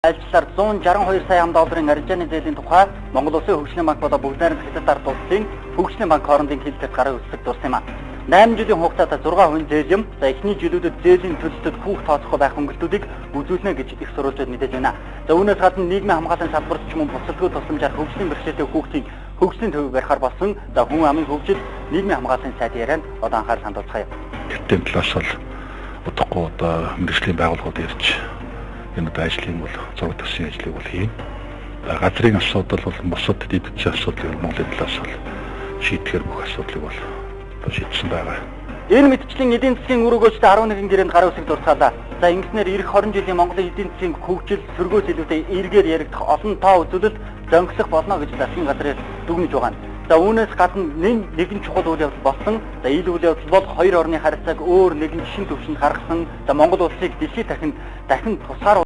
Альчлаар 162 сая $1 арилжааны зээлийн тухай Монгол Улсын хөгжлийн банк болон бүгд найрамдах хятад ард улсын хөгжлийн банк хоорондын хэлэлцэж гараа үүсгэж дурсан юм а. 8 жилийн хугацаанд 6% зээл юм. За эхний жилүүдэд зээлийн төлөлтөд хүүхд тооцохгүй байх хөнгөлтүүдийг үзүүлнэ гэж их сурвалжууд мэдээж байна. За үүнээс гадна нийгмийн хамгааллын салбарт ч юм уу бусадгүй тусламжаар хөгжлийн бэрхшээлтэй хүүхдийн хөгжлийн төв барихаар болсон. За хүн амын хөгжил нийгмийн хамгааллын сайдын ярианд одоо анхаарал хандуулцгаая. Гэтэл талаас бол удахгүй одоо мэргэжлийн байгууллагууд ирж энэ ажлын бол зураг төсвийн ажлыг бол хийн. Газрын асуудал бол бусад дэдгчийн асуудлыг Монголын талаас бол шийдэхэр бүх асуудлыг бол шийдсэн байгаа. Энэ мэтчлийн эдийн засгийн үр өгөөжтэй 11 гэрээнд гараа үүсгэж дурсаалаа. За ингэснээр эх 20 жилийн Монголын эдийн засгийн хөгжил сөргөөс илүүтэй эргээр яригдах олон тоо үзүүлэлт зөнгөлөх болно гэж засгийн газрын дүгнэж байгаа нь. За үүнээс гадна нэгэн чухал үйл явдал болсон. За энэ үйл явдал бол хоёр орны харилцааг өөр нэгэн шин түвшинд гаргасан. За Монгол улсыг дэлхийд дахин тусгаар